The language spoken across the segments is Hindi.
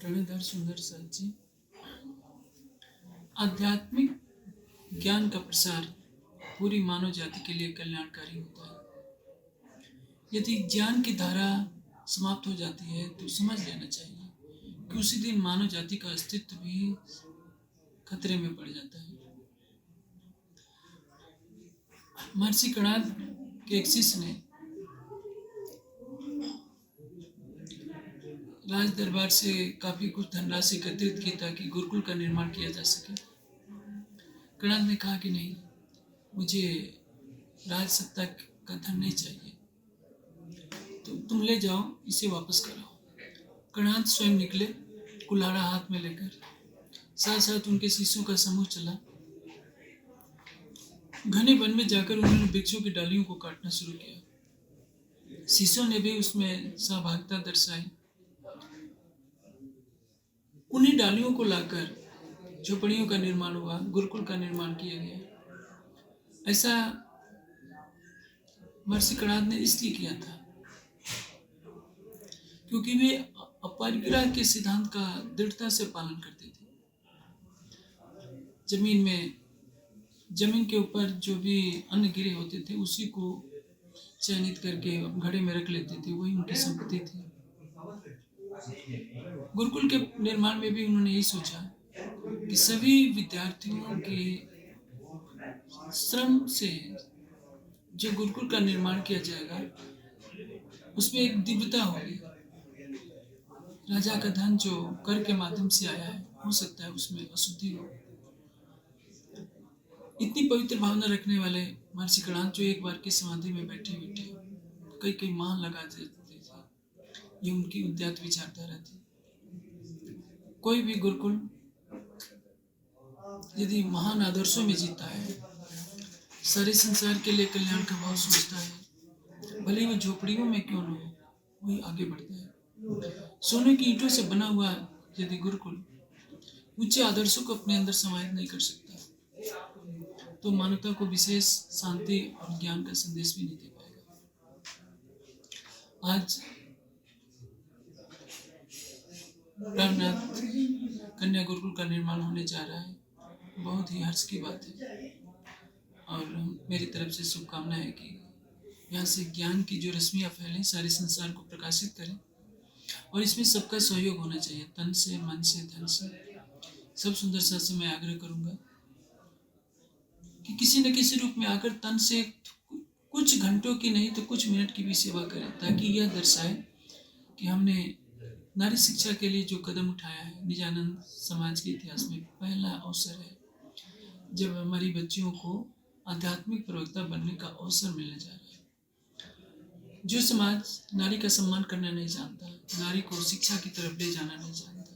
रणधर सुंदर साथ जी। आध्यात्मिक ज्ञान का प्रसार पूरी मानव जाति के लिए कल्याणकारी होता है। यदि ज्ञान की धारा समाप्त हो जाती है तो समझ लेना चाहिए कि उसी दिन मानव जाति का अस्तित्व भी खतरे में पड़ जाता है। महर्षि कणाद के एक शिष्य ने राज दरबार से काफी कुछ धनराशि एकत्रित की ताकि गुरुकुल का निर्माण किया जा सके। कणाद ने कहा कि नहीं, मुझे राज सत्ता का धन नहीं चाहिए, तो तुम ले जाओ, इसे वापस कराओ। कणाद स्वयं निकले, कुल्हाड़ा हाथ में लेकर। साथ साथ उनके शिष्यों का समूह चला। घने वन में जाकर उन्होंने वृक्षों की डालियों को काटना शुरू किया। शिष्यों ने भी उसमें सहभागिता दर्शाई। उन्हीं डालियों को लाकर झोपड़ियों का निर्माण हुआ, गुरुकुल का निर्माण किया गया। ऐसा महर्षि कणाद ने इसलिए किया था क्योंकि वे अपरिग्रह के सिद्धांत का दृढ़ता से पालन करते थे। जमीन के ऊपर जो भी अन्न गिरे होते थे उसी को चयनित करके घड़े में रख लेते थे, वही उनकी संपत्ति थी। गुरुकुल के निर्माण में भी उन्होंने यही सोचा कि सभी विद्यार्थियों के श्रम से जो गुरुकुल का निर्माण किया जाएगा उसमें एक दिव्यता होगी। राजा का धन जो कर के माध्यम से आया है, हो सकता है उसमें अशुद्धि हो। इतनी पवित्र भावना रखने वाले महर्षि कणाद जो एक बार की समाधि में बैठे बैठे कई कई माह लगा देते थे, ये उनकी उद्यत विचारधारा थी। कोई भी गुरुकुल यदि महान आदर्शों में जीता है, सारे संसार के लिए कल्याण का भाव सोचता है, भले ही झोपड़ियों में क्यों न हो, वही आगे बढ़ता है। सोने की ईंटों से बना हुआ यदि गुरुकुल ऊंचे आदर्शों को अपने अंदर समाहित नहीं कर सकता तो मानवता को विशेष शांति और ज्ञान का संदेश भी नहीं दे पाएगा। आज प्राणनाथ कन्या गुरुकुल का निर्माण होने जा रहा है, बहुत ही हर्ष की बात है और मेरी तरफ से शुभकामना है कि यहाँ से ज्ञान की जो रश्मियाँ फैलें, सारे संसार को प्रकाशित करें। और इसमें सबका सहयोग होना चाहिए, तन से, मन से, धन से। सब सुंदर साथ से मैं आग्रह करूँगा कि किसी न किसी रूप में आकर तन से कुछ घंटों की नहीं तो कुछ मिनट की भी सेवा करें, ताकि यह दर्शाए कि हमने नारी शिक्षा के लिए जो कदम उठाया है, निजानंद समाज के इतिहास में पहला अवसर है जब हमारी बच्चियों को आध्यात्मिक प्रवक्ता बनने का अवसर मिलने जा रहा है। जो समाज नारी का सम्मान करना नहीं जानता, नारी को शिक्षा की तरफ ले जाना नहीं जानता,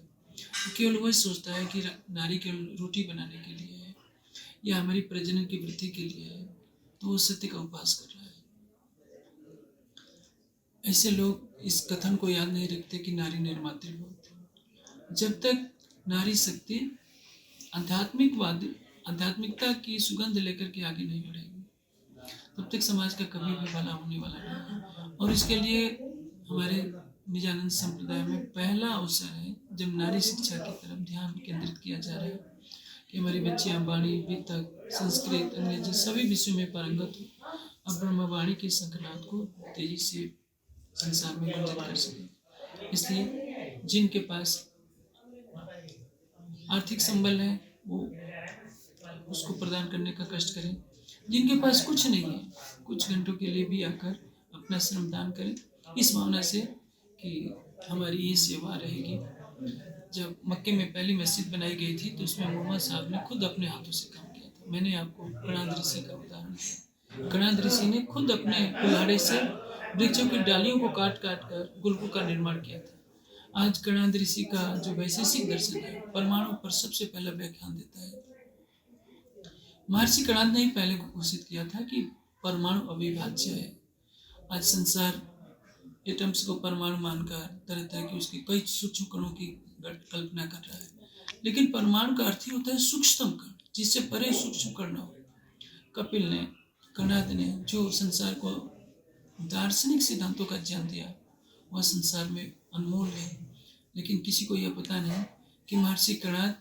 तो केवल वही सोचता है कि नारी केवल रोटी बनाने के लिए है या हमारी प्रजनन की वृद्धि के लिए है, तो वो सत्य का उपहास कर रहा है। ऐसे लोग इस कथन को याद नहीं रखते कि नारी निर्मात्री होती। जब तक नारी शक्ति आध्यात्मिकता की सुगंध लेकर के आगे नहीं बढ़ेगी, तब तक समाज का कभी भी भला होने वाला नहीं। और इसके लिए हमारे निजानंद संप्रदाय में पहला अवसर है जब नारी शिक्षा की तरफ ध्यान केंद्रित किया जा रहा है कि हमारी बच्चियां वाणी, वितक, संस्कृत, अंग्रेजी सभी विषयों में पारंगत हो और ब्रह्मवाणी के शंखनाद को तेजी से संसार में गुंजित कर सके। इसलिए जिनके पास आर्थिक संबल है वो उसको प्रदान करने का कष्ट करें। जिनके पास कुछ नहीं है, कुछ घंटों के लिए भी आकर अपना श्रमदान करें, इस भावना से कि हमारी ये सेवा रहेगी। जब मक्के में पहली मस्जिद बनाई गई थी तो उसमें मोहम्मद साहब ने खुद अपने हाथों से काम किया था। मैंने आपको कणाद ऋषि का उदाहरण दिया। कणाद ऋषि ने खुद अपने कुल्हाड़े से वृक्षों की डालियों को काट काट कर गुरुकुल का निर्माण किया था। आज कणाद ऋषि का जो वैशेषिक दर्शन है, परमाणु पर सबसे पहला व्याख्यान देता है। महर्षि कणाद ने ही पहले घोषित किया था कि परमाणु अविभाज्य है। आज संसार एटम्स को परमाणु मानकर तरह तरह की उसकी कई सूक्ष्म कणों की कल्पना कर रहा है, लेकिन परमाणु का अर्थ ही होता है सूक्ष्मतम कण, जिससे परे सूक्ष्म कण हो। कपिल ने, कणाद ने जो संसार को दार्शनिक सिद्धांतों का ज्ञान दिया वह संसार में अनमोल है, लेकिन किसी को यह पता नहीं कि महर्षि कणाद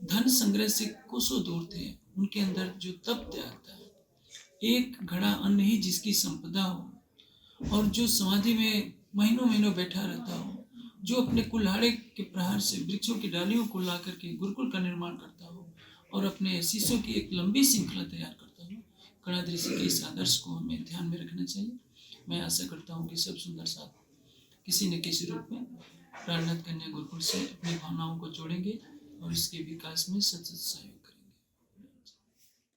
धन संग्रह से कोसों दूर थे। उनके अंदर जो तप त्याग था, एक घड़ा अन्न ही जिसकी संपदा हो और जो समाधि में महीनों महीनों बैठा रहता हो, जो अपने कुल्हाड़े के प्रहार से वृक्षों की डालियों को ला करके गुरुकुल का निर्माण करता हो और अपने शिष्यों की एक लंबी श्रृंखला तैयार करता हो, कणाद ऋषि के इस आदर्श को हमें ध्यान में रखना चाहिए। मैं आशा करता हूँ कि सब सुंदर साथ किसी न किसी रूप में प्राणनाथ कन्या गुरुकुल से अपनी भावनाओं को जोड़ेंगे और इसके विकास में सतत सहयोग